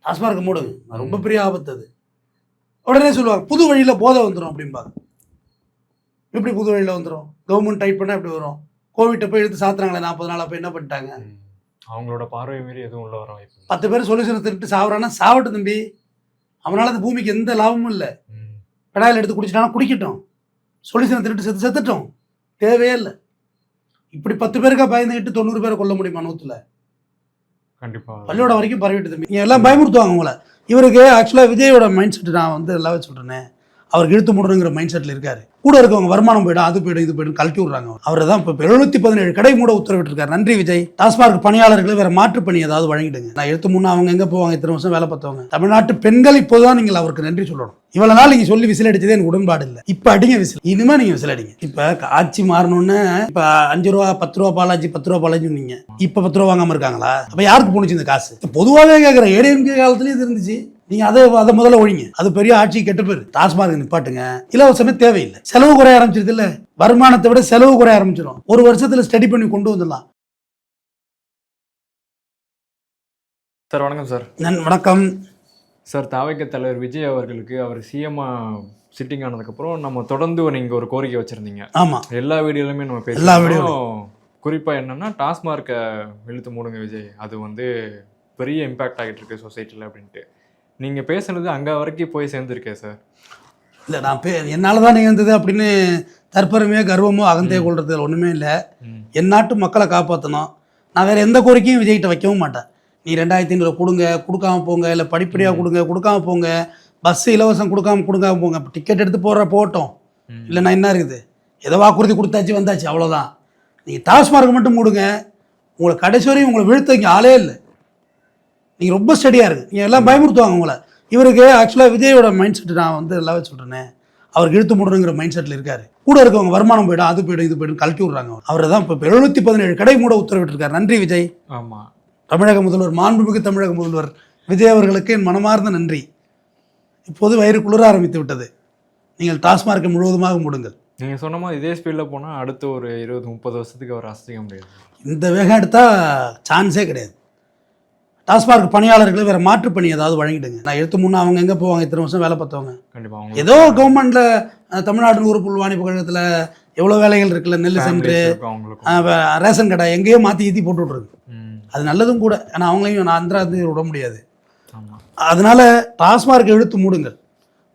டாஸ்மார்க் மூடுங்க, ரொம்ப பெரிய ஆபத்து அது. உடனே சொல்லுவாங்க புது வழியில் போதை வந்துடும் அப்படிம்பாங்க. எப்படி புது வழியில் வந்துடும்? கவர்மெண்ட் டைட் பண்ணால் எப்படி வரும்? கோவிட்டை போய் எடுத்து சாத்துறாங்களே 40 நாள், அப்போ என்ன பண்ணிட்டாங்க? அவங்களோட பார்வை மீறி எதுவும் உள்ள வர வாய்ப்பு 10 பேர் சொல்யூஷனை திருட்டு சாப்பிட்றான்னா சாப்பிட்டு தம்பி, அவனால் அந்த பூமிக்கு எந்த லாபமும் இல்லை. பெடாயில் எடுத்து குடிச்சிட்டானா குடிக்கட்டும், சொல்யூஷனை திருட்டு செத்துட்டோம், தேவையே இல்லை. இப்படி 10 பேருக்கா பயந்துக்கிட்டு 90 பேரை கொல்ல முடியுமா 100ல்? கண்டிப்பாக பள்ளியோட வரைக்கும் பரவிட்டு தம்பி. நீங்கள் எல்லாம் பயமுறுத்துவாங்க உங்களை. இவருக்கு ஆக்சுவலாக விஜயோட மைண்ட் செட் நான் வந்து எல்லாவே சொல்கிறேனே, அவருக்கு இழுத்து முடணுங்கிற மைண்ட் செட்டில் இருக்காரு. கூட இருக்கவங்க வருமானம் போய்டும், அது போய்டும், இது போய்டும் கழட்டி விட்றாங்க. அவர் தான் இப்போ 717 கடை மூட உத்தரவிட்டிருக்காரு. நன்றி விஜய். டாஸ்மார்க் பணியாளர்கள் வேற மாற்று பணி ஏதாவது வழங்கிடுங்க. நான் எடுத்து முன்னே அவங்க எங்கே போவாங்க? இத்தனை வருஷம் வேலை பார்த்தவங்க. தமிழ்நாட்டு பெண்கள் இப்போதான் நீங்கள் அவருக்கு நன்றி சொல்லணும். இவ்வளவு நாள் நீங்கள் சொல்லி விசில் அடிச்சதே எனக்கு உடன்பாடு இல்லை. இப்போ அடிங்க விசில், இனிமேல் நீங்கள் விசில் அடிங்க. இப்போ ஆட்சி மாறணும்னு இப்போ 5 ரூபா 10 ரூபா பாலாஜி 10 ரூபா பாலாஜி சொன்னீங்க. இப்போ 10 ரூபா வாங்காமல் இருக்காங்களா? அப்போ யாருக்கு போணுச்சு இந்த காசு? பொதுவாகவே கேட்குற ஏடிஎம்கே காலத்துலேயும் இது இருந்துச்சு. நீங்க அதை முதல்ல ஒழிங்க. அது பெரிய ஆட்சி கெட்ட பேர். டாஸ்மார்க் நிப்பாட்டுங்க. இலவசமே தேவையில்லை. செலவு குறைய ஆரம்பிச்சிருது இல்ல, வருமானத்தை விட செலவு குறைய ஆரம்பிச்சிடும். ஒரு வருஷத்துல ஸ்டடி பண்ணி கொண்டு வந்துடலாம். சார் வணக்கம் சார். வணக்கம் சார். தாவைக்க தலைவர் விஜய் அவர்களுக்கு அவர் சிஎம்மா சிட்டிங் ஆனதுக்கப்புறம் நம்ம தொடர்ந்து நீங்கள் ஒரு கோரிக்கை வச்சுருந்தீங்க. ஆமாம், எல்லா வீடியோலையுமே நம்ம பேசுகிறோம். குறிப்பாக என்னென்னா டாஸ்மார்க்கை இழுத்து மூடுங்க விஜய், அது வந்து பெரிய இம்பேக்ட் ஆகிட்டு இருக்கு சொசைட்டியில் அப்படின்ட்டு நீங்கள் பேசுனது அங்கே வரைக்கும் போய் சேர்ந்துருக்கேன் சார். இல்லை, நான் என்னால் தான் இருந்தது அப்படின்னு தற்பெருமையோ கர்வமோ அகந்தைய கொள்றதுல ஒன்றுமே இல்லை. என் நாட்டு மக்களை காப்பாற்றணும். நான் வேறு எந்த கோரிக்கையும் விஜய்கிட்ட வைக்கவும் மாட்டேன். நீ 2500 கொடுங்க, கொடுக்காம போங்க, இல்லை படிப்படியாக கொடுங்க, கொடுக்காம போங்க, பஸ்ஸு இலவசம் கொடுக்காம போங்க, இப்போ டிக்கெட் எடுத்து போட்டோம். இல்லைன்னா என்ன இருக்குது? ஏதோ வாக்குறுதி கொடுத்தாச்சு வந்தாச்சு, அவ்வளோதான். நீங்கள் டாஸ்மார்க் மட்டும் மூடுங்க, உங்களை கடைசி வரையும் உங்களை வீழ்த்த இங்கே ஆளே இல்லை. நீங்கள் ரொம்ப ஸ்டடியாக இருக்குது. நீங்கள் எல்லாம் பயமுறுத்துவாங்க உங்களை. இவருக்கு ஆக்சுவலாக விஜயோட மைண்ட் செட் நான் வந்து எல்லாவே சொல்கிறேனே, அவருக்கு இழுத்து முடணுங்கிற மைண்ட் செட்டில் இருக்காரு. கூட இருக்கவங்க வருமானம் போய்டும், அது போய்டும், இது போய்டும் கழட்டி விட்றாங்க. அவர் தான் இப்போ 717 கடை மூட உத்தரவிட்டிருக்காரு. நன்றி விஜய். ஆமாம், தமிழக முதல்வர், மாண்புமிகு தமிழக முதல்வர் விஜய் அவர்களுக்கு என் மனமார்ந்த நன்றி. இப்போது வயிறு குளிர ஆரம்பித்து விட்டது. நீங்கள் டாஸ்மார்க்கை முழுவதுமாக மூடுங்கள். நீங்கள் சொன்ன மாதிரி இதே ஸ்பீடில் போனால் அடுத்த ஒரு 20-30 வருஷத்துக்கு அவர் அசைக்க முடியாது. இந்த வேகம் எடுத்தால் சான்ஸே கிடையாது. டாஸ்மார்க் பணியாளர்கள் வேறு மாற்று பணி ஏதாவது வழங்கிடுங்க. நான் எடுத்து முன்னே அவங்க எங்கே போவாங்க? இத்தனை வருஷம் வேலை பார்த்தவங்க. கண்டிப்பாக ஏதோ கவர்மெண்ட்டில் தமிழ்நாடு நூறு வாணிப கழகத்தில் எவ்வளோ வேலைகள் இருக்குல்ல, நெல் சென்ட்ரு, ரேஷன் கடை எங்கேயோ மாற்றி ஈத்தி போட்டு விட்ருக்கு. அது நல்லதும் கூட. ஏன்னா அவங்களையும் நான் அந்தராந்து விட முடியாது. அதனால டாஸ்மார்க் இழுத்து மூடுங்கள்.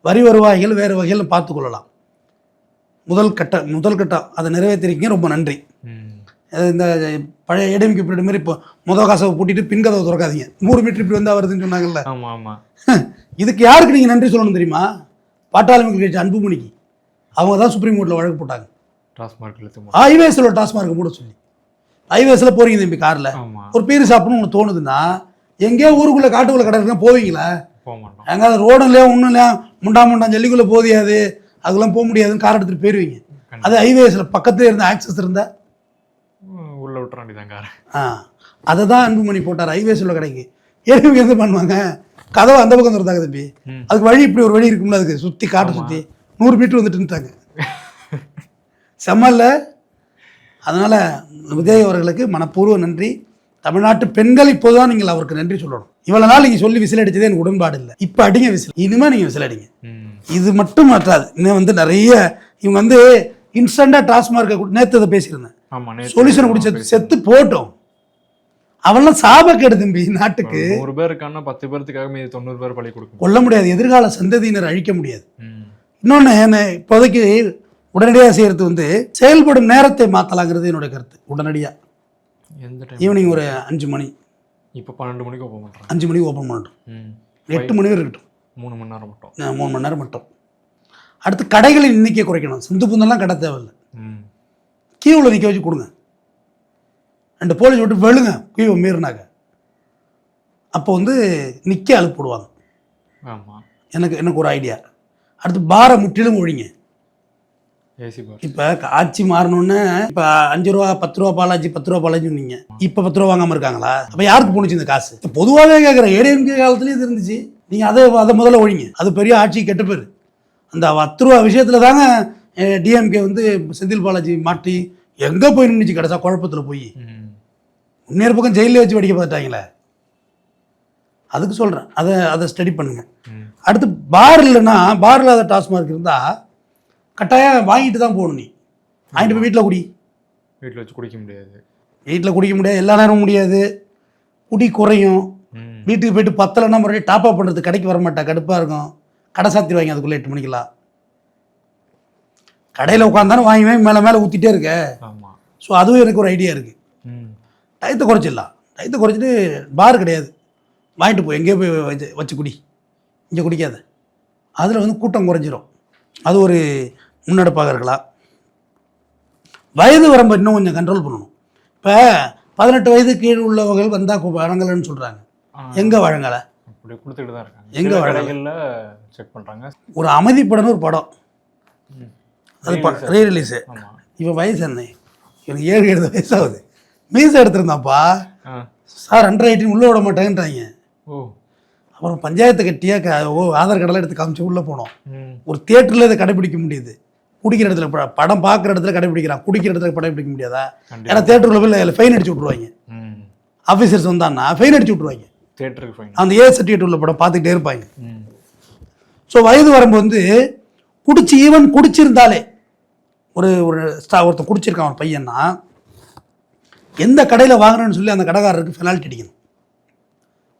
வரி வருவாய்கள் வேறு வகையில் பார்த்து கொள்ளலாம். முதல் கட்டம் அதை நிறைவேற்றிருக்கீங்க, ரொம்ப நன்றி. இந்த பழைய ஏடிஎம்கே பீரியட் மாதிரி இப்போ காசை பூட்டிட்டு பின் கதவை திறக்காதீங்க. 100 மீட்டர் இப்படி வந்தால் வருதுன்னு சொன்னாங்கல்ல. இதுக்கு யாருக்கு நீங்கள் நன்றி சொல்லணும் தெரியுமா? பாட்டாளி மக்கள் கட்சி அன்புமணிக்கு. அவங்க தான் சுப்ரீம் கோர்ட்டில் வழக்கு போட்டாங்க. ஹைவேஸில் டாஸ்மார்க் மூட சொல்லி. ஹைவேஸில் போகிறீங்க தம்பி காரில், ஒரு பீர் சாப்பிடணும் உங்களுக்கு தோணுதுன்னா எங்கேயோ ஊருக்குள்ளே காட்டுக்குள்ளே கடை இருக்கா போவீங்களா? எங்காவது ரோடும் இல்லையா ஒன்றும் இல்லையா முண்டாம் ஜல்லிக்குள்ளே போதியாது, அதெல்லாம் போக முடியாதுன்னு கார் எடுத்துகிட்டு போயிடுவீங்க. அது ஹைவேஸில் பக்கத்துலேயே இருந்த ஆக்சஸ் இருந்தால் உள்ள விட்டுறாண்டிதாங்க. அதை தான் அன்புமணி போட்டார் ஹைவேஸ் உள்ள கடைக்கு. ஏடிஎம்கே எது பண்ணுவாங்க? கதவை அந்த பக்கம் திறந்தாங்க தம்பி. அதுக்கு வழி இப்படி ஒரு வழி இருக்கும்ல, அதுக்கு சுற்றி காட்டை சுற்றி 100 மீட்டர் வந்துட்டுட்டாங்க. செம்மல்ல. அதனால் விஜய் அவர்களுக்கு மனப்பூர்வ நன்றி. தமிழ்நாட்டு பெண்கள் இப்போதான் நீங்கள் அவருக்கு நன்றி சொல்லணும். இவ்வளவு நாள் நீங்கள் சொல்லி விசில் அடிச்சதே எனக்கு உடன்பாடு இல்லை. இப்போ அடிங்க விசில், இனிமேல் நீங்கள் விசில் அடிங்க. இது மட்டும் மாற்றாது. இன்னும் வந்து நிறைய இவங்க வந்து இன்ஸ்டண்டாக டாஸ்மார்க்கை நேற்று அதை பேசியிருந்தேன். சொல்யூஷன் குடிச்சு செத்து போட்டோம். அவெல்லாம் சாபக்கேடு தம்பி நாட்டுக்கு. 100 பேர் இருக்கான்னா 10 பேருக்காக மீதி 90 பேர் பழி கொடுக்கும். கொல்ல முடியாது, எதிர்கால சந்ததியினர் அழிக்க முடியாது. இன்னொன்று என்ன இப்போதைக்கு உடனடியாக செய்யறது வந்து செயல்படும் நேரத்தை மாற்றலாங்கிறது என்னுடைய கருத்து. உடனடியாக ஈவினிங் ஒரு 5 மணி, இப்போ 12 மணிக்கு ஓப்பன் பண்ணுறோம், 5 மணிக்கு ஓப்பன் பண்ணிட்டோம், 8 மணி வரை இருக்கட்டும், 3 மணி நேரம் மட்டும், 3 மணி நேரம் மட்டும். அடுத்து கடைகளின் எண்ணிக்கை குறைக்கணும். சிந்து புந்தெல்லாம் கடை தேவையில்லை, கியூவில் நிற்க வச்சு கொடுங்க. 2 போலீஸ் விட்டு வெளுங்க கியூவை மீறினாங்க. அப்போ வந்து நிற்க அழுப்பிடுவாங்க. எனக்கு ஒரு ஐடியா. அடுத்து பாரை முற்றிலும் ஒழிங்க. இப்போ ஆட்சி மாறணுன்னு இப்போ 5 ரூபா 10 ரூபா பாலாஜி 10 ரூபா பாலாஜி சொன்னீங்க. இப்போ 10 ரூபா வாங்காமல் இருக்காங்களா? அப்போ யாருக்கு போணுச்சு இந்த காசு? பொதுவாகவே கேட்குற ஏடிஎம்கே காலத்துலேயும் இது இருந்துச்சு. நீங்கள் அதை முதல்ல ஒழிங்க. அது பெரிய ஆட்சி கெட்ட பேர். அந்த 10 ரூபா விஷயத்தில் தாங்க டிஎம்கே வந்து செந்தில் பாலாஜி மாட்டி எங்கே போய் நின்றுச்சு கடைசா குழப்பத்தில் போய். முன்னேறு பக்கம் ஜெயிலே வச்சு வெடிக்க பார்த்துட்டாங்களே. அதுக்கு சொல்கிறேன், அதை ஸ்டடி பண்ணுங்கள். ம். அடுத்து பார் இல்லைன்னா, பார் இல்லாத டாஸ்மார்க் இருந்தால் கட்டாயம் வாங்கிட்டு தான் போகணும். நீ வாங்கிட்டு போய் வீட்டில் குடி. வீட்டில் வச்சு குடிக்க முடியாது. வீட்டில் குடிக்க முடியாது, எல்லா நேரமும் முடியாது, குடி குறையும். ம். வீட்டுக்கு போயிட்டு பத்தலைன்னா மறுபடியும் டாப் அப் பண்ணுறது கடைக்கு வர மாட்டா, கடுப்பாக இருக்கும். கடை சாத்திடுவாங்க அதுக்குள்ளே 8 மணிக்கெல்லாம். கடையில் உட்காந்தாலும் வாங்கி வாங்கி மேலே மேலே ஊற்றிட்டே இருக்க. ஆமாம். ஸோ அதுவும் எனக்கு ஒரு ஐடியா இருக்குது. ம். டயத்தை குறைச்சிடலாம். டயத்தை குறைச்சிட்டு பார் கிடையாது, வாங்கிட்டு போய் எங்கேயோ போய் வச்சு குடி, இங்கே குடிக்காத. அதில் வந்து கூட்டம் குறைஞ்சிரும். அது ஒரு முன்னெடுப்பாக இருக்கலாம். வயது வரம்பு இன்னும் கொஞ்சம் கண்ட்ரோல் பண்ணணும். இப்போ 18 வயது கீழ் உள்ளவர்கள் வந்தால் வழங்கலைன்னு சொல்கிறாங்க. எங்கே வழங்கலை? அப்படி கொடுத்துட்டு தான் இருக்காங்க. எங்கே சில வழங்கலை? கடைகளில் செக் பண்ணுறாங்க. ஒரு அமைதி படம்னு ஒரு படம், அது ரீ ரிலீஸு. ஆமாம். இவன் வயசு என்ன, இவனுக்கு 7-7 வயசாகுது. மீசை எடுத்திருந்தாப்பா ஆ. சார், 118 உள்ளே விட மாட்டேன்ட்டாங்க. ஓ. அப்புறம் பஞ்சாயத்து கட்டியாக ஆதார் கார்டெல்லாம் எடுத்து காமிச்சு உள்ளே போனோம். ம். ஒரு தியேட்டரில் இதை கடைப்பிடிக்க முடியுது. குடிக்கிற இடத்துல படம் பார்க்குற இடத்துல கடைப்பிடிக்கிறான், குடிக்கிற இடத்துல கடைப்பிடிக்க முடியாதா? கண்டிப்பா. ஏன்னா தேட்டருக்குள்ள போய் ஃபைன் அடிச்சு விட்ருவாங்க. ம். ஆஃபீஸர்ஸ் வந்தான்னா ஃபைன் அடிச்சு விட்ருவாங்க. தியேட்டருக்கு ஃபைன். அந்த சர்டிஃபிகேட் உள்ள படம் பார்த்துக்கிட்டே இருப்பாங்க. ம். ஸோ வயது வரம்பு வந்து ஈவன் குடிச்சிருந்தாலே ஒருத்தன் குடிச்சிருக்கான் ஒரு பையன்னா, எந்த கடையில் வாங்கினேன்னு சொல்லி அந்த கடைக்காரருக்கு பெனால்ட்டி அடிக்கணும்.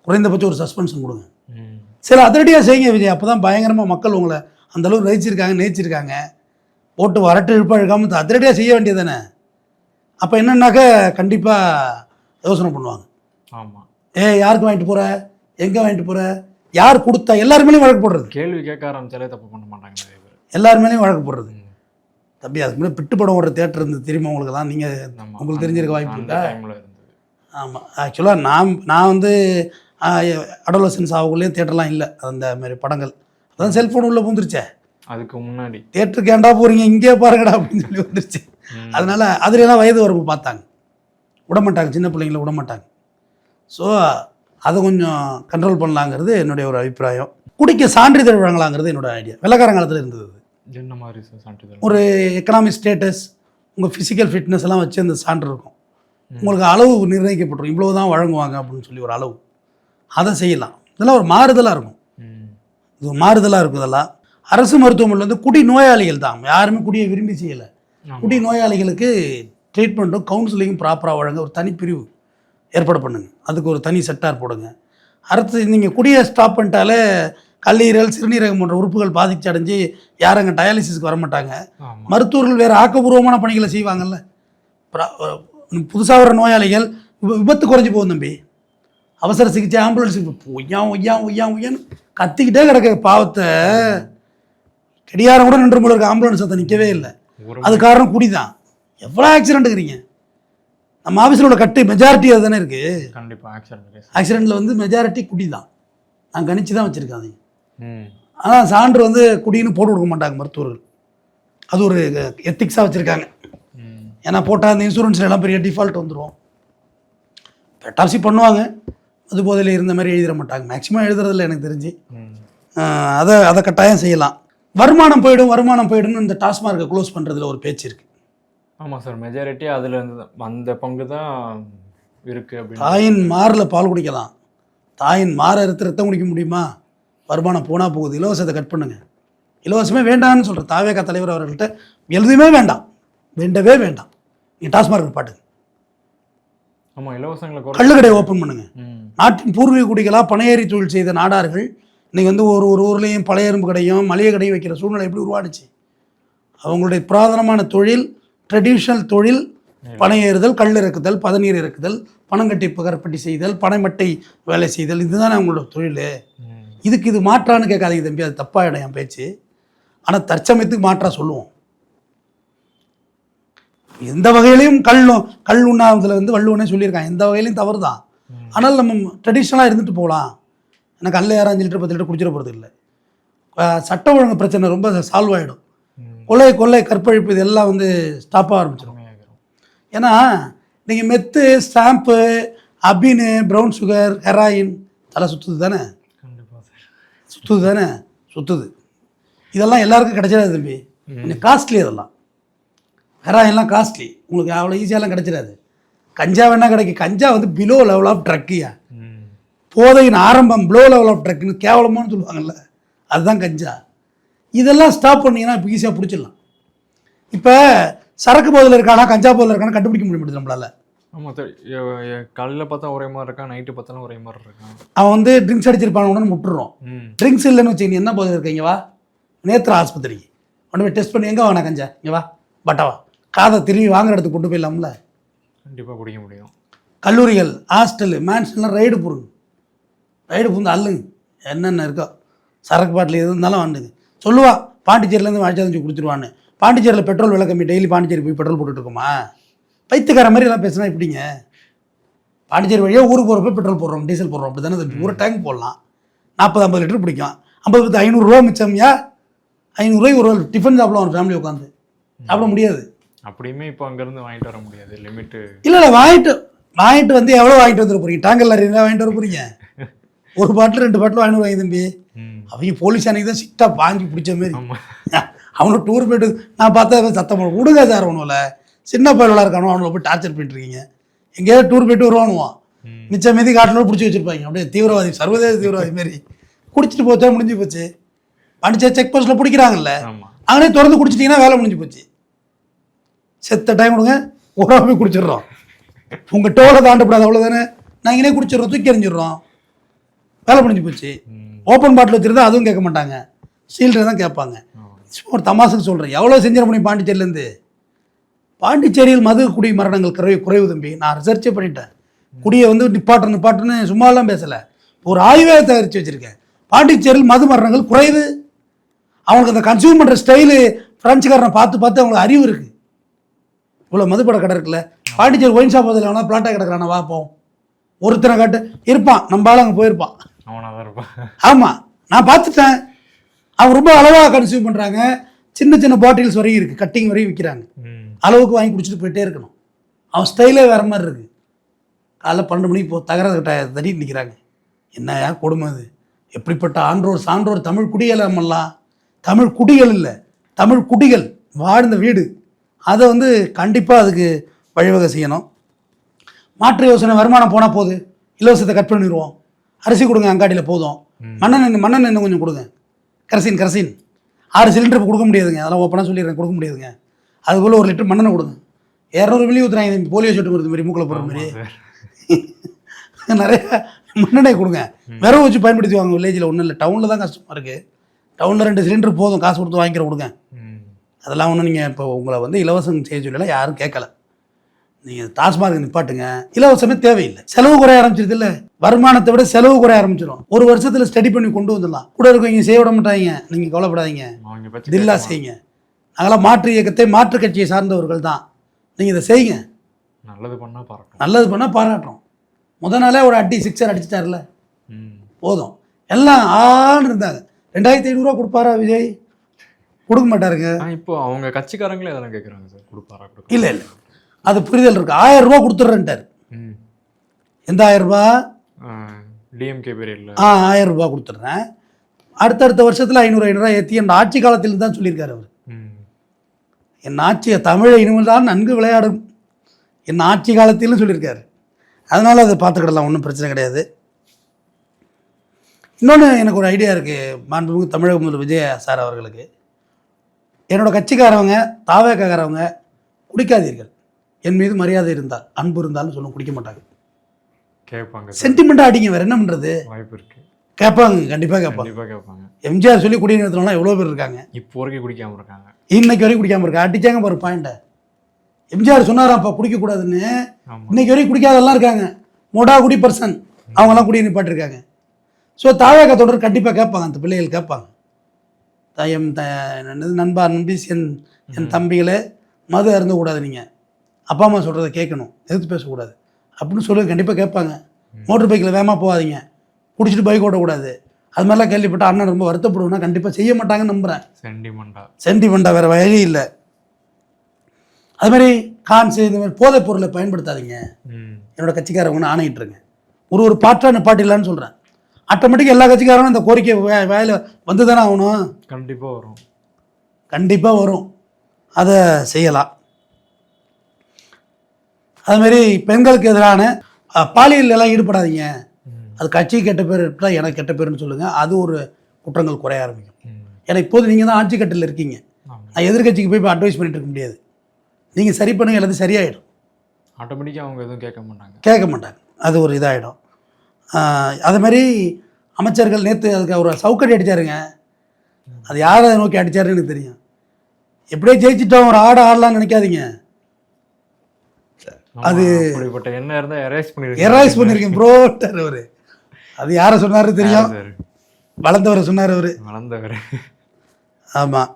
குறைந்தபட்சம் ஒரு சஸ்பென்ஷன் கொடுங்க. ம். சில அதிரடியாக செய்யுங்க விஜய். அப்போ தான் பயங்கரமாக மக்கள் உங்களை அந்தளவு நேசிச்சிருக்காங்க. போட்டு வரட்டு இழுப்பாக இழுக்காமல் அதிரடியாக செய்ய வேண்டியது தானே. அப்போ என்னன்னாக்க கண்டிப்பாக யோசனை பண்ணுவாங்க. ஆமாம். யாருக்கு வாங்கிட்டு போகிற, எங்கே வாங்கிட்டு போகிற, யார் கொடுத்தா, எல்லாருமேலேயும் வழக்கு போடுறது. கேள்வி கேட்க ஆரம்பிச்சாலே தப்பு பண்ண மாட்டாங்க நிறைய பேர். எல்லாருமேலேயும் வழக்கு போடுறது. தம்பி, அதுக்கு முன்னாடி பிட்டு படம் ஓடுற தேட்டர் இருந்து தெரியுமா உங்களுக்கு தான்? நீங்கள் உங்களுக்கு தெரிஞ்சிருக்க வாய்ப்பு இருக்கா? ஆமாம். ஆக்சுவலாக நான் வந்து அடோலசன்ஸ் ஆகக்குள்ளேயும் தேட்டர்லாம் இல்லை அந்த மாதிரி படங்கள். அதான் செல்ஃபோன் உள்ளே பூந்துருச்சே. அதுக்கு முன்னாடி தேட்டருக்கு ஏண்டா போகிறீங்க, இங்கே பாருங்கடா அப்படின்னு சொல்லி வந்துருச்சு. அதனால் அதுலாம் வயது வரம்பு பார்த்தாங்க, விடமாட்டாங்க, சின்ன பிள்ளைங்கள விடமாட்டாங்க. ஸோ அதை கொஞ்சம் கண்ட்ரோல் பண்ணலாங்கிறது என்னுடைய ஒரு அபிப்பிராயம். குடிக்க சான்றிதழ் வழங்கலாங்கிறது என்னோட ஐடியா. வெள்ளக்காரங்காலத்தில் இருந்தது. என்ன மாதிரி சான்றிதழ்? ஒரு எக்கனாமிக் ஸ்டேட்டஸ், உங்கள் ஃபிசிக்கல் ஃபிட்னஸ் எல்லாம் வச்சு அந்த சான்று இருக்கும். உங்களுக்கு அளவு நிர்ணயிக்கப்பட்டிருக்கும், இவ்வளோ தான் வழங்குவாங்க அப்படின்னு சொல்லி ஒரு அளவு. அதை செய்யலாம். இதெல்லாம் ஒரு மாறுதலாக இருக்கும். இது ஒரு மாறுதலாக இருக்கும். இதெல்லாம் அரசு மருத்துவமனையில் வந்து குடி நோயாளிகள் தான், யாருமே குடியை விரும்பி செய்யலை. குடி நோயாளிகளுக்கு ட்ரீட்மெண்ட்டும் கவுன்சிலிங்கும் ப்ராப்பராக வழங்க ஒரு தனிப்பிரிவு ஏற்பாடு பண்ணுங்கள். அதுக்கு ஒரு தனி செக்டார் போடுங்க. அடுத்து நீங்கள் குடியை ஸ்டாப் பண்ணிட்டாலே கல்லீரல், சிறுநீரகம் போன்ற உறுப்புகள் பாதிச்சு அடைஞ்சு யாரும் அங்கே டயாலிசிஸ்க்கு வரமாட்டாங்க. மருத்துவர்கள் வேறு ஆக்கப்பூர்வமான பணிகளை செய்வாங்கல்ல. புதுசாக வர நோயாளிகள் விபத்து குறைஞ்சி போகும் தம்பி. அவசர சிகிச்சை ஆம்புலன்ஸ் ஒய்யான்னு கத்திக்கிட்டே கிடக்க பாவத்தை. கடியாரம் கூட நின்று போல இருக்க ஆம்புலன்ஸ் அதை நிற்கவே இல்லை. அது காரணம் குடி தான். எவ்வளோ ஆக்சிடென்ட்டுங்கிறீங்க? நம்ம ஆஃபீஸில் உள்ள கட்டு மெஜாரிட்டி அது தானே இருக்குது. கண்டிப்பாக ஆக்சிடெண்ட்டில் வந்து மெஜாரிட்டி குடி தான். நான் கணிச்சு தான் வச்சுருக்காங்க. ஆனால் சான்று வந்து குடின்னு போட்டு கொடுக்க மாட்டாங்க மருத்துவர்கள். அது ஒரு எத்திக்ஸாக வச்சுருக்காங்க. ஏன்னா போட்டால் அந்த இன்சூரன்ஸில் எல்லாம் பெரிய டிஃபால்ட் வந்துடும். பெட்டாசி பண்ணுவாங்க, அது போதையில் இருந்த மாதிரி எழுதிட மாட்டாங்க. மேக்ஸிமம் எழுதுறதில்ல எனக்கு தெரிஞ்சு. அதை கட்டாயம் செய்யலாம். வருமானம் போயிடும்னு இந்த டாஸ்மார்க்கை க்ளோஸ் பண்ணுறதுல ஒரு பேச்சு இருக்குது. ஆமாம் சார், மெஜாரிட்டி அதில் அந்த பங்கு தான் இருக்குது. அப்படி தாயின் மாரில் பால் குடிக்கலாம், தாயின் மாரை எடுத்து ரத்தம் குடிக்க முடியுமா? வருமானம் போனால் போகுது. இலவசத்தை கட் பண்ணுங்க. இலவசமே வேண்டாம்னு சொல்கிற தாவேகா தலைவர் அவர்கள்ட்ட எதுவுமே வேண்டாம், வேண்டவே வேண்டாம். நீ டாஸ்மார்க் பாட்டுங்க. ஆமாம், இலவசங்களை கள்ளுக்கடை ஓப்பன் பண்ணுங்க. நாட்டின் பூர்வீக குடிகளாக பனையேறி தொழில் செய்த நாடார்கள் இன்னைக்கு வந்து ஒரு ஊர்லேயும் பழைய எறும்பு கடையும் மளிகை கடையும் வைக்கிற சூழ்நிலை எப்படி உருவானுச்சு? அவங்களுடைய புராதனமான தொழில், ட்ரெடிஷ்னல் தொழில் பனை ஏறுதல், கல் இறக்குதல், பதநீர் இறக்குதல், பணங்கட்டி பகரப்பட்டி செய்தல், பனைமட்டை வேலை செய்தல், இதுதானே அவங்களோட தொழில். இதுக்கு இது மாற்றான்னு கேட்காதீங்க தம்பி, அது தப்பாகிடும் என் பேச்சு. ஆனால் தற்சமயத்துக்கு மாற்றா சொல்லுவோம். எந்த வகையிலையும் கல் உண்ணாவதில் வந்து வள்ளுவனே சொல்லியிருக்காங்க, எந்த வகையிலையும் தவறு தான். ஆனால் நம்ம ட்ரெடிஷ்னலாக இருந்துட்டு போகலாம். எனக்கு கல் 6 லிட்டர் 10 லிட்டர் குடிச்சிட போகிறது இல்லை. சட்ட ஒழுங்கு பிரச்சனை ரொம்ப சால்வ் ஆகிடும். கொள்ளை கற்பழிப்பு இதெல்லாம் வந்து ஸ்டாப்பாக ஆரம்பிச்சிடும். ஏன்னா நீங்கள் மெத்து, ஸ்டாம்ப்பு, அபின்னு, ப்ரௌன் சுகர், ஹெராயின் தலை சுற்றுது தானே, சுற்றுது. இதெல்லாம் எல்லாருக்கும் கிடைச்சிடாது தம்பி, கொஞ்சம் காஸ்ட்லி. அதெல்லாம் ஹெராயின்லாம் காஸ்ட்லி, உங்களுக்கு அவ்வளோ ஈஸியாலாம் கிடைச்சிடாது. கஞ்சா வேணால் கிடைக்கும். கஞ்சா வந்து பிலோ லெவல் ஆஃப் ட்ரக்கியா. போதையின் ஆரம்பம் ப்ளோ லெவல் ஆஃப் ட்ரக்னு கேவலமானு சொல்லுவாங்கல்ல, அதுதான் கஞ்சா. இதெல்லாம் ஸ்டாப் பண்ணிங்கன்னா இப்போ ஈஸியாக பிடிச்சிடலாம். இப்போ சரக்கு போதில் இருக்கானா கஞ்சா போதில் இருக்கானா கண்டுபிடிக்க முடியாது நம்மளால. ஆமாம் சார், காலையில் பார்த்தா ஒரே மாதிரி இருக்கான், நைட்டு பார்த்தாலும் ஒரே மாதிரி இருக்கான். அவன் வந்து ட்ரிங்க்ஸ் அடிச்சிருப்பான உடனே முட்டுறோம். ட்ரிங்க்ஸ் இல்லைன்னு வச்சு நீ என்ன போதில் இருக்கீங்க வா நேத்திர ஆஸ்பத்திரிக்கு கொண்டு போய் டெஸ்ட் பண்ணி எங்கே வாங்கினா கஞ்சா இங்கே வா பட்டாவா காதை திரும்பி வாங்குற இடத்துக்கு கொண்டு போயிடலாம்ல. கண்டிப்பாக குடிக்க முடியும். கல்லூரிகள், ஹாஸ்டலு, மேன்ஷன்லாம் ரைடு போடுங்க, ரைடு புந்து அல்லுங்க, என்னென்ன இருக்கோ சரக்கு பாட்டில் எது இருந்தாலும் வாண்டுங்க. சொல்லுவான் பாண்டிச்சேரியிலேருந்து வாய்ச்சாதஞ்சு கொடுத்துருவான்னு. பாண்டிச்சேரியில் பெட்ரோல் விலை கம்மி, டெய்லி பாண்டிச்சேரி போய் பெட்ரோல் போட்டுட்டு இருக்கோமா? பைத்துக்கார மாதிரி எல்லாம் பேசுனா எப்படிங்க? பாண்டிச்சேரி வழியாக ஊருக்கு போகிறப்ப பெட்ரோல் போடுறோம், டீசல் போடுறோம், அப்படி தானே. ஒரு டேங்க் போடலாம், 40-50 லிட்டர் பிடிக்கும். 50 500 மிச்சம்யா. 500 ஒரு டிஃபன் சாப்பிடலாம் ஒரு ஃபேமிலி உட்காந்து, சாப்பிட முடியாது. அப்படியுமே இப்போ அங்கேருந்து வாங்கிட்டு வர முடியாது, லிமிட்டு. இல்லை வாங்கிட்டு வந்து எவ்வளோ வாங்கிட்டு வந்துட போகிறீங்க? டேங்கர் லாரியில் வாங்கிட்டு வர போகிறீங்க? ஒரு பாட்டில் 2 பாட்டில் வாங்கிட்டு வாங்கி தம்பி. அவங்க போலீஸ் அன்னைக்கு தான் சிக்டாக வாங்கி பிடிச்ச மாரி. அவனும் டூர் போய்ட்டு நான் பார்த்தா சத்தம் போட விடுங்க சார், அவனுல சின்ன பயலாக இருக்கானோ அவனை போய் டார்ச்சர் பண்ணிட்டு இருக்கீங்க. எங்கேயாவது டூர் போய்ட்டு வருவானுவான், மிச்சம் மீதி காட்டினோட பிடிச்சி வச்சுருப்பாங்க. அப்படியே தீவிரவாதி, சர்வதேச தீவிரவாதி மாரி குடிச்சிட்டு போச்சா முடிஞ்சு போச்சு. பாண்டிச்சேரி செக் போஸ்ட்டில் பிடிக்கிறாங்கல்ல, அங்கனே திறந்து குடிச்சிட்டிங்கன்னா வேலை முடிஞ்சு போச்சு. செத்த டைம் கொடுங்க, ஒரு போய் குடிச்சிடுறோம். உங்கள் டோலை தாண்டப்படாது அவ்வளோதானே, நாங்களே குடிச்சிடுறோம், தூக்கி எறிஞ்சிடுறோம், வேலை முடிஞ்சு போச்சு. ஓப்பன் பாட்டில் வச்சுருந்தா அதுவும் கேட்க மாட்டாங்க, சீல்டர் தான் கேட்பாங்க. ஒரு தமாசுக்கு சொல்கிறேன், எவ்வளோ செஞ்சிட முடியும் பாண்டிச்சேரியிலேருந்து? பாண்டிச்சேரியில் மது குடி மரணங்கள் குறைவு தம்பி. நான் ரிசர்ச்சே பண்ணிட்டேன். குடியை வந்து நிப்பாட்டுன்னு சும்மாலாம் பேசலை, ஒரு ஆய்வே தயாரித்து வச்சுருக்கேன். பாண்டிச்சேரியில் மது மரணங்கள் குறைவு. அவங்களுக்கு அந்த கன்சியூம் பண்ணுற ஸ்டைலு ஃப்ரெஞ்சுக்காரனை பார்த்து அவங்களுக்கு அறிவு இருக்குது. இவ்வளோ மதுப்பட கடை இருக்குல்ல, பாண்டிச்சேரி ஒயின் ஷாப் அதில் வேணா பிளாட்டாக கிடக்குறான வாப்போம், ஒருத்தனை காட்டு இருப்பான், நம்மளால அங்கே போயிருப்பான். ஆமாம், நான் பார்த்துட்டேன். அவங்க ரொம்ப அளவாக கன்சியூம் பண்ணுறாங்க. சின்ன பாட்டில்ஸ் வரையும் இருக்குது, கட்டிங் வரையும் விற்கிறாங்க. அளவுக்கு வாங்கி குடிச்சிட்டு போயிட்டே இருக்கணும். அவன் ஸ்டைலே வேறு மாதிரி இருக்குது. காலைல 12 மணிக்கு தகர தட்டிட்டு நிற்கிறாங்க. என்னையா கொடுமை அது? எப்படிப்பட்ட ஆன்றோர் சான்றோர் தமிழ் குடிகளெல்லாம், தமிழ் குடிகள் இல்லை, தமிழ் குடிகள் வாழ்ந்த வீடு. அதை வந்து கண்டிப்பாக அதுக்கு வழிவகை செய்யணும். மாற்று யோசனை, வருமானம் போனால் போகுது, இலவசத்தை கட் பண்ணிடுவோம். அரிசி கொடுங்க அங்காடியில் போதும், மண்ணெண்ணெய் கொஞ்சம் கொடுங்க, கரசின் 6 சிலிண்டர் கொடுக்க முடியாதுங்க, அதெல்லாம் ஓப்பனாக சொல்லிடுறேன், கொடுக்க முடியாதுங்க. அதுக்குள்ளே 1 லிட்டர் மண்ணெண்ணெய் கொடுங்க. 200 மில்லி ஊற்றுறாங்க, போலியோ சொட்டு வருது மாதிரி, மூக்கில் போடுற மாதிரி. நிறைய மண்ணெண்ணெய் கொடுங்க, விரவு வச்சு பயன்படுத்துவாங்க. வில்லேஜில் ஒன்றும் இல்லை, டவுனில் தான் கஷ்டமாக இருக்குது. டவுனில் 2 சிலிண்டர் போதும், காசு கொடுத்து வாங்கிக்கிற கொடுங்க. அதெல்லாம் ஒன்றும் நீங்கள் இப்போ உங்களை வந்து இலவசம் செய்ய சொல்லலாம், யாரும் கேட்கல. நீங்கள் டாஸ்மார்க் நிப்பாட்டுங்க, இலவசமே தேவையில்லை. செலவு குறைய ஆரம்பிச்சிருது இல்லை, வருமானத்தை விட செலவு குறைய ஆரம்பிச்சிடும். ஒரு வருஷத்தில் ஸ்டடி பண்ணி கொண்டு வந்துடலாம். கூட இருக்கவங்க செய்ய விட மாட்டாங்க, நீங்கள் கவலைப்படாதீங்க, தில்லா செய்யுங்க. நாங்களாம் மாற்று இயக்கத்தை, மாற்று கட்சியை சார்ந்தவர்கள் தான். நீங்கள் இதை செய்யுங்க, நல்லது பண்ணால் பாராட்டுறோம். முதல் நாளே ஒரு அடி 6 அடிச்சிட்டார்ல, போதும். எல்லாம் ஆன்னு இருந்தாங்க. 2500 கொடுப்பாரா விஜய்? கொடுக்க மாட்டாருங்க. இப்போ அவங்க கட்சிக்காரங்களே அதெல்லாம் கேட்குறாங்க சார், கொடுப்பாரா? இல்லை, அது புரிதல் இருக்கு. 1000 ரூபா கொடுத்துட்றேன்ட்டார். எந்த 1000 ரூபா? டிஎம்கே பீரியட்ல 1000 ரூபா கொடுத்துட்றேன், அடுத்தடுத்த வருஷத்தில் 500 ஏற்றி என் ஆட்சி காலத்தில் தான் சொல்லியிருக்காரு அவர். என் ஆட்சியை தமிழை இனிமேல் தான் நன்கு விளையாடும் என் ஆட்சி காலத்திலும் சொல்லியிருக்காரு. அதனால் அதை பார்த்துக்கிடலாம், ஒன்றும் பிரச்சனை கிடையாது. இன்னொன்று எனக்கு ஒரு ஐடியா இருக்குது, மாண்புமிகு தமிழக முதல்வர் விஜய சார் அவர்களுக்கு. என்னோடய கட்சிக்காரவங்க, தாவேக்காரவங்க குடிக்காதீர்கள், என் மீது மரியாதை இருந்தால், அன்பு இருந்தாலும் சொல்லும், குடிக்க மாட்டாங்க, கேட்பாங்க. சென்டிமெண்ட்டாக அடிங்க, வேறு என்ன பண்ணுறது? வாய்ப்பு இருக்குது, கேட்பாங்க, கண்டிப்பாக கேட்பாங்க. எம்ஜிஆர் சொல்லி குடி நிறுத்தினாலும் எவ்வளோ பேர் இருக்காங்க, இப்போ வரைக்கும் குடிக்காமல் இருக்காங்க, இன்னைக்கு வரைக்கும் குடிக்காமல் இருக்காங்க. அடிச்சாங்க பாரு பாயிண்ட்டை. எம்ஜிஆர் சொன்னாராப்பா குடிக்கக்கூடாதுன்னு, இன்னைக்கு வரைக்கும் குடிக்காதெல்லாம் இருக்காங்க. மொடா குடி பர்சன் அவங்கெல்லாம் குடியை நிப்பாட்டிருக்காங்க. ஸோ தாவேக்கா தொடர் கண்டிப்பாக கேட்பாங்க, அந்த பிள்ளைகள் கேட்பாங்க. நண்பா நம்பீஸ், என் தம்பிகளே, மது அருந்தக்கூடாது, நீங்கள் அப்பா அம்மா சொல்கிறத கேட்கணும், எதிர்த்து பேசக்கூடாது அப்படின்னு சொல்லி கண்டிப்பாக கேட்பாங்க. மோட்டர் பைக்கில் வேகமாக போகாதீங்க, குடிச்சிட்டு பைக் ஓட்டக்கூடாது, அது மாதிரிலாம் கேள்விப்பட்டால் அண்ணன் ரொம்ப வருத்தப்படுவேன்னா கண்டிப்பாக செய்ய மாட்டாங்கன்னு நம்புகிறேன். சென்டிமெண்ட்டாக வேறு வழி இல்லை. அது மாதிரி கான்ஸு, இந்த மாதிரி போதைப் பொருளை பயன்படுத்தாதீங்க, என்னோடய கட்சிக்காரவங்கன்னு ஆணையிட்டுருங்க. ஒரு பாட்டாக நிப்பாட்டிடலான்னு சொல்கிறேன். ஆட்டோமேட்டிக்காக எல்லா கட்சிக்காரனும் இந்த கோரிக்கை வேலை வந்து தானே ஆகணும். கண்டிப்பாக வரும், அதை செய்யலாம். அதுமாரி பெண்களுக்கு எதிரான பாலியல் எல்லாம் ஈடுபடாதீங்க, அது கட்சி கெட்ட பேர் எடுத்தால் எனக்கு கெட்ட பேர்னு சொல்லுங்கள், அது ஒரு குற்றங்கள் குறைய ஆரம்பிக்கும். ஏன்னா இப்போது நீங்கள் தான் ஆட்சி கட்டில் இருக்கீங்க, நான் எதிர்கட்சிக்கு போய் இப்போ அட்வைஸ் பண்ணிட்டு இருக்க முடியாது. நீங்கள் சரி பண்ணுங்க, எல்லாத்தையும் சரியாயிடும். ஆட்டோமேட்டிக்காக அவங்க எதுவும் கேட்க மாட்டாங்க, அது ஒரு இதாகிடும். அது மாதிரி அமைச்சர்கள் நேற்று அதுக்கு அவர் சவுக்கடி அடித்தாருங்க, அது யாரை நோக்கி அடித்தாருன்னு எனக்கு தெரியும். எப்படியே ஜெயிச்சிட்டோம் ஒரு ஆடலாம்னு நினைக்காதீங்க, அது என்ன இருந்தால் எரேஸ் பண்ணியிருக்கேன் ப்ரோட்டார் அவர். அது யாரை சொன்னார் தெரியும், வளர்ந்தவரை சொன்னார் அவர். ஆமாம்.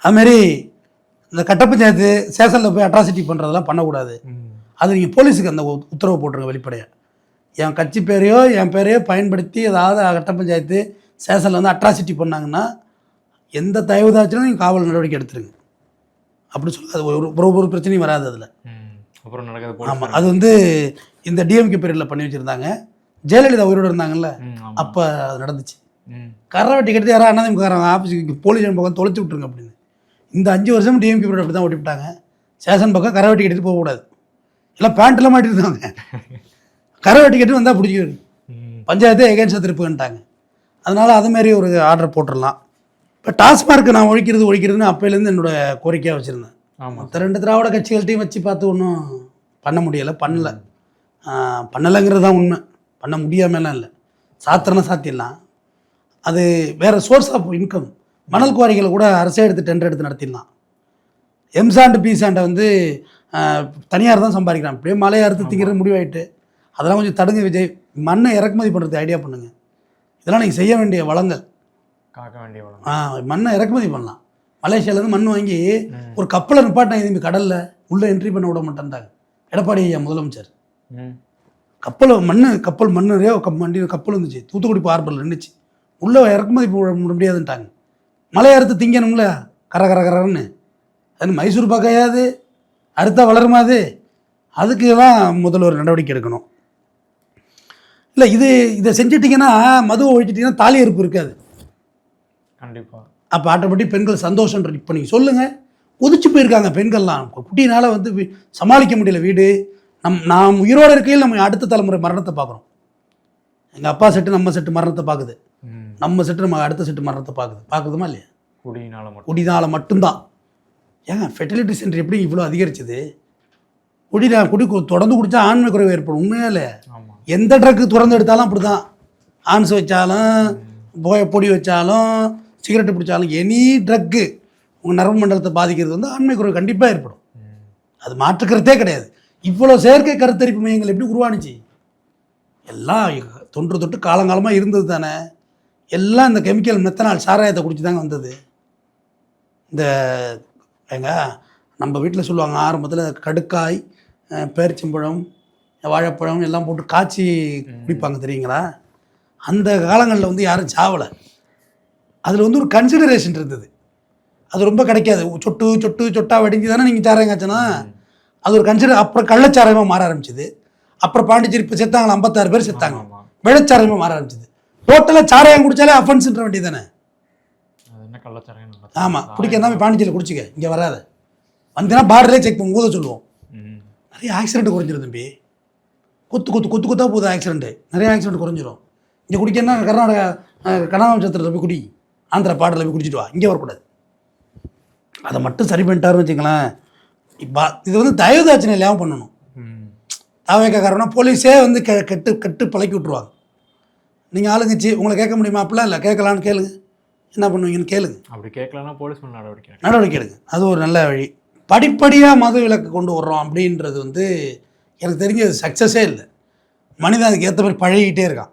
அதுமாரி இந்த கட்ட பஞ்சாயத்து ஸ்டேஷனில் போய் அட்ராசிட்டி பண்ணுறதெல்லாம் பண்ணக்கூடாது. அது நீங்கள் போலீஸுக்கு அந்த உத்தரவு போட்டுருங்க வெளிப்படையாக. என் கட்சி பேரையோ என் பேரையோ பயன்படுத்தி ஏதாவது கட்ட பஞ்சாயத்து ஸ்டேஷனில் வந்து அட்ராசிட்டி பண்ணாங்கன்னா எந்த தயவுதாச்சும் நீங்கள் காவல் நடவடிக்கை எடுத்துருங்க அப்படி சொல்லி அது ஒரு பிரச்சனையும் வராது அதில். அப்புறம் நடக்காது. ஆமாம், அது வந்து இந்த டிஎம்கே பீரியடில் பண்ணி வச்சுருந்தாங்க. ஜெயலலிதா உயிரோடு இருந்தாங்கல்ல, அப்போ அது நடந்துச்சு. கரவட்டி கட்டி யாராவது அண்ணாதிமுக ஆஃபீஸுக்கு போலீஸ் பக்கம் தொலைச்சி விட்ருங்க அப்படின்னு. இந்த 5 வருஷம் டிஎம்கே பீரியட் அப்படி தான் ஓட்டி விட்டாங்க. ஸ்டேஷன் பக்கம் கரவட்டி கட்டிட்டு போகக்கூடாது, எல்லாம் பேண்ட்டெல்லாம் மாட்டிருந்தாங்க. கரவட்டி கட்டி வந்தால் பிடிச்சிருக்கு, பஞ்சாயத்தை எகேன்ஸ்டாக திருப்புன்ட்டாங்க. அதனால் அதுமாரி ஒரு ஆர்டர் போட்டுடலாம். இப்போ டாஸ்மார்க்கு நான் ஒழிக்கிறதுன்னு அப்போலேருந்து என்னோடய கோரிக்கையாக வச்சுருந்தேன். மற்ற 2 திராவிட கட்சிகள்கிட்டையும் வச்சு பார்த்து ஒன்றும் பண்ண முடியலை, பண்ணலைங்கிறது தான் உண்மை. பண்ண முடியாமலாம் இல்லை, சாத்திடலாம். அது வேறு சோர்ஸ் ஆஃப் இன்கம். மணல் குவாரிகளை கூட அரசே எடுத்து டெண்டர் எடுத்து நடத்திடலாம். எம்சாண்டு பிசாண்டை வந்து தனியார் தான் சம்பாதிக்கிறான். அப்படியே மலையை அறுத்து திங்கிறது முடிவாயிட்டு அதெல்லாம் கொஞ்சம் தடுங்க விஜய். மண்ணை இறக்குமதி பண்ணுறது ஐடியா பண்ணுங்கள். இதெல்லாம் நீங்கள் செய்ய வேண்டிய வளங்கள், மண்ணை இறக்குமதி பண்ணலாம். மலேசியாவிலேருந்து மண் வாங்கி ஒரு கப்பலை நிப்பாட்டினா திரும்பி கடலில் உள்ளே என்ட்ரி பண்ண விட மாட்டேன்ட்டாங்க எடப்பாடி ஐயா முதலமைச்சர். கப்பல் மண் நிறைய கப்பல் இருந்துச்சு, தூத்துக்குடி பார்பரில் நின்றுச்சு, உள்ளே இறக்குமதி முடியாதுன்ட்டாங்க. மலையை அறுத்து திங்கணும்ல கரன்னு. அது மைசூர் பார்க்கையாது அறுத்தா வளருமாது, அதுக்கு தான் முதல்ல ஒரு நடவடிக்கை எடுக்கணும். இல்லை இதை செஞ்சிட்டிங்கன்னா மதுவை ஒழிச்சிட்டிங்கன்னா தாலி அறுப்பு இருக்காது கண்டிப்பாக. அப்போ ஆட்டோமேட்டிக் பெண்கள் சந்தோஷன்றது. இப்போ நீங்கள் சொல்லுங்கள், கொதிச்சு போயிருக்காங்க பெண்கள்லாம். குட்டினால் வந்து சமாளிக்க முடியல வீடு. நாம் உயிரோடு இருக்கையில் நம்ம அடுத்த தலைமுறை மரணத்தை பார்க்குறோம். எங்கள் அப்பா செட்டு நம்ம செட்டு மரணத்தை பார்க்குது, நம்ம செட்டு நம்ம அடுத்த செட்டு மரணத்தை பார்க்குதுமா இல்லையா? குடினால மட்டும்தான். ஏங்க ஃபெர்டிலிட்டி சென்டர் எப்படி இவ்வளோ அதிகரிச்சது? குடி தொடர்ந்து குடித்தா ஆண்மை குறைவு ஏற்படும். உண்மையால எந்த ட்ரக்கு தொடர்ந்து எடுத்தாலும் அப்படி தான். ஆன்ஸ் வச்சாலும் பொடி வச்சாலும் சிகரெட்டு பிடிச்சாலும் எனி ட்ரக்கு உங்கள் நரம்பு மண்டலத்தை பாதிக்கிறது வந்து ஆண்மை குறைவு கண்டிப்பாக ஏற்படும். அது மாற்றுக்கிறதே கிடையாது. இவ்வளோ செயற்கை கருத்தரிப்பு மையங்கள் எப்படி உருவானுச்சு? எல்லாம் தொன்று காலங்காலமாக இருந்தது தானே. எல்லாம் இந்த கெமிக்கல் மெத்தனால் சாராயத்தை குடிச்சு தாங்க வந்தது. இந்த நம்ம வீட்டில் சொல்லுவாங்க ஆரம்பத்தில் கடுக்காய், பேரிச்சம்பழம், வாழைப்பழம் எல்லாம் போட்டு காய்ச்சி குடிப்பாங்க தெரியுங்களா? அந்த காலங்களில் வந்து யாரும் சாவலை. அதில் வந்து ஒரு கன்சிடரேஷன் இருந்தது. அது ரொம்ப கிடைக்காது. சொட்டாக வடிஞ்சு தானே நீங்கள் சாராயம் காய்ச்சனா, அது ஒரு கன்சிடர். அப்புறம் கள்ளச்சாராயமாக மாற ஆரம்பிச்சிது. அப்புறம் பாண்டிச்சேரி இப்போ செத்தாங்களா 56 பேர் செத்தாங்க, வெள்ளச்சாராயமாக மாற ஆரம்பிச்சிது. டோட்டலாக சாராயம் குடித்தாலே அஃபென்ஸ்ன்ற வேண்டியது தானே. ஆமாம், குடிக்கிறதா பாண்டிச்சேரியில் குடிச்சிக்க, இங்கே வராத. வந்தீங்கன்னா பார்டர்லேயே செக் பண்ண ஊத சொல்லுவோம். நிறைய ஆக்சிடென்ட் குறைஞ்சிரும் தம்பி. கொத்தாக போகுது ஆக்சிடென்ட்டு, நிறைய ஆக்சிடென்ட் குறைஞ்சிரும். இங்கே குடிக்கணும்னா கர்நாடகா கனாமச்சத்திரத்தில் போய் குடி, ஆந்திரா பார்டரில் போய் குடிச்சிட்டு வா, இங்கே வரக்கூடாது. அதை மட்டும் சரி பண்ணிட்டாருன்னு வச்சுங்களேன். இப்போ இது வந்து தயவுதாட்சணை இல்லாமல் பண்ணணும். தாவேக்காரனா போலீஸே வந்து கெட்டு பழக்கி விட்ருவாங்க. நீங்கள் ஆளுங்கச்சி உங்களை கேட்க முடியுமா? அப்படிலாம் இல்லை, கேட்கலான்னு கேளுங்க, என்ன பண்ணுவீங்கன்னு கேளுங்க. அப்படி கேட்கலன்னா போலீஸ் நடவடிக்கை எடுங்க. அது ஒரு நல்ல வழி. படிப்படியாக மது விலக்கு கொண்டு வர்றோம் அப்படின்றது வந்து எனக்கு தெரிஞ்ச சக்ஸஸே இல்லை. மனிதன் அதுக்கு ஏற்ற மாதிரி பழகிக்கிட்டே இருக்கான்.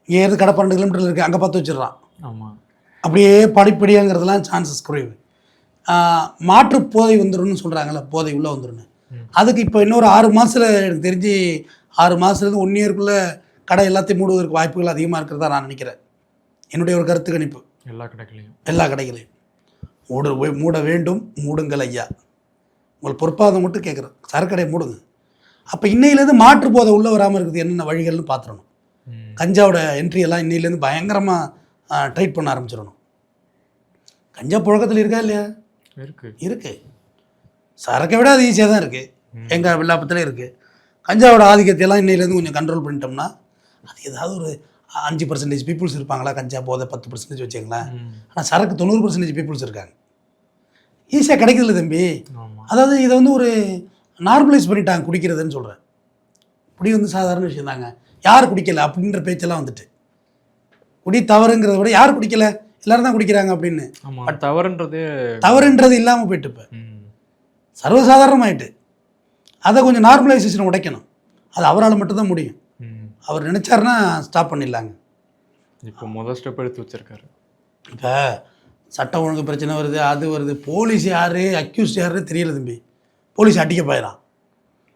இங்கே இருந்து கடை 12 கிலோமீட்டரில் இருக்குது, அங்கே பார்த்து வச்சிடறான். ஆமாம், அப்படியே படிப்படியாங்கிறதுலாம் சான்சஸ் குறைவு. மாற்று போதை வந்துடும்னு சொல்கிறாங்கல்ல, போதை உள்ளே வந்துடும். அதுக்கு இப்போ இன்னொரு 6 மாதத்தில் எனக்கு தெரிஞ்சு 6 மாதத்துலேருந்து 1 இயருக்குள்ளே கடை எல்லாத்தையும் மூடுவதற்கு வாய்ப்புகள் அதிகமாக இருக்கிறதா நான் நினைக்கிறேன். என்னுடைய ஒரு கருத்து கணிப்பு. எல்லா கடைகளையும் மூட வேண்டும். மூடுங்கள் ஐயா, உங்கள் பொறுப்பாக மட்டும் கேட்குறேன். சரக்கடையை மூடுங்க. அப்போ இன்னையிலேருந்து மாற்று போதை உள்ளே வராமல் இருக்குது என்னென்ன வழிகள்னு பார்த்துடணும். கஞ்சாவோட என்ட்ரி எல்லாம் இன்னையிலேருந்து பயங்கரமாக டைட் பண்ண ஆரம்பிச்சிடணும். கஞ்சா புழக்கத்தில் இருக்கா இல்லையா? இருக்கு. சரக்கை விட அது ஈஸியாக தான் இருக்குது. எங்கள் வில்லாப்பத்தில் இருக்குது. கஞ்சாவோட ஆதிக்கத்தையெல்லாம் இன்னையிலேருந்து கொஞ்சம் கண்ட்ரோல் பண்ணிட்டோம்னா அது ஏதாவது ஒரு 5% பீப்புள்ஸ் இருப்பாங்களா, கஞ்சா போதை 10% வச்சுங்களேன். ஆனால் சரக்கு 90% பீப்புள்ஸ் இருக்காங்க. ஈஸியாக கிடைக்குதுல்ல தம்பி. அதாவது இதை வந்து ஒரு நார்மலைஸ் பண்ணிட்டாங்க குடிக்கிறதுன்னு சொல்கிறேன். குடி வந்து சாதாரண விஷயம் தாங்க, யார் குடிக்கலை அப்படின்ற பேச்செல்லாம் வந்துட்டு, குடி தவறுங்கிறத விட யார் குடிக்கலை எல்லாரும் தான் குடிக்கிறாங்க அப்படின்னு. தவறுன்றது இல்லாமல் போயிட்டு இப்போ சர்வசாதாரணமாயிட்டு. அதை கொஞ்சம் நார்மலைசேஷன் உடைக்கணும். அது அவரால் மட்டும்தான் முடியும். அவர் நினைச்சாருன்னா ஸ்டாப் பண்ணிடலாங்க. இப்போ முதல் ஸ்டெப் எடுத்து வச்சிருக்காரு. இப்போ சட்டம் ஒழுங்கு பிரச்சனை வருது, அது வருது, போலீஸ் யார் அக்யூஸ்ட் யாருன்னு தெரியல தம்பி. போலீஸ் அடிக்க போயிடறான்.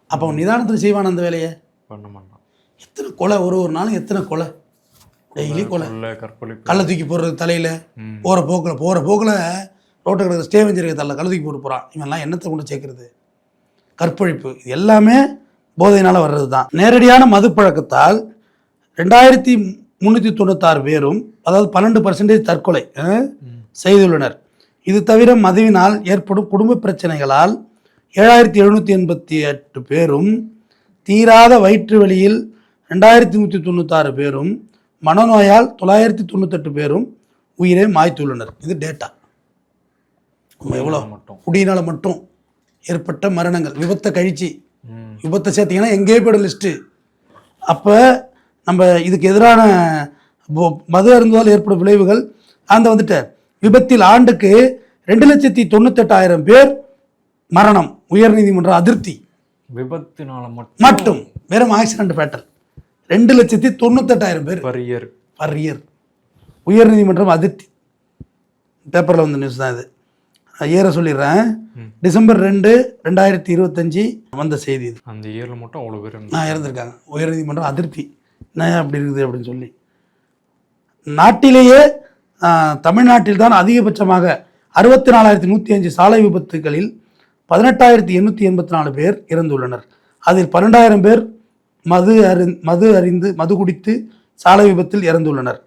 அப்போ நிதானத்தில் செய்வான் அந்த வேலையை பண்ண மாட்டான். எத்தனை கொலை ஒரு நாளும் எத்தனை கொலை, டெய்லி கொலை, கள்ள தூக்கி போடுறது தலையில், போகிற போக்கில் ரோட்டை கிடக்கு ஸ்டே வஞ்சிருக்க தள்ள கள்ள தூக்கி போட்டு போகிறான். இவன்லாம் என்னத்தை கொண்டு சேர்க்கறது? கற்பழிப்பு, இது எல்லாமே போதையினால் வர்றது தான். நேரடியான மது பழக்கத்தால் 2396 பேரும், அதாவது 12% தற்கொலை செய்துள்ளனர். இது தவிர மதுவினால் ஏற்படும் குடும்ப பிரச்சனைகளால் 7788 பேரும், தீராத வயிற்று வலியில் 2196 பேரும், மனநோயால் 998 பேரும் உயிரை மாய்த்துள்ளனர். இது டேட்டா. எவ்வளோ குடியினால் மட்டும் ஏற்பட்ட மரணங்கள், விபத்தை கழிச்சு விபத்தை சேர்த்திங்கன்னா எங்கேயே போய்டும் லிஸ்ட்டு. அப்போ நம்ம இதுக்கு எதிரான மது அருந்துவதால் ஏற்படும் விளைவுகள் அந்த வந்துட்டு விபத்தில் ஆண்டுக்கு 2,98,000 பேர் மரணம். உயர்நீதிமன்றம் அதிருப்தி. விபத்தினால மட்டும் வெறும் ஆக்சிடென்ட் பேட்டர் 2,98,000 பேர் பர் இயர். உயர்நீதிமன்றம் அதிருப்தி. பேப்பரில் வந்த நியூஸ் தான் இது. இயரை சொல்லிடுறேன். டிசம்பர் 2, 2025 வந்த செய்தி இது. அந்த இயரில் மட்டும் அவ்வளோ பேர் இறந்துருக்காங்க. உயர்நீதிமன்றம் அதிருப்தி, என்ன அப்படி இருக்குது அப்படின்னு சொல்லி. நாட்டிலேயே தமிழ்நாட்டில் தான் அதிகபட்சமாக 64,105 சாலை விபத்துகளில் 18,884 பேர் இறந்துள்ளனர். அதில் 12,000 பேர் மது குடித்து சாலை விபத்தில் இறந்துள்ளனர்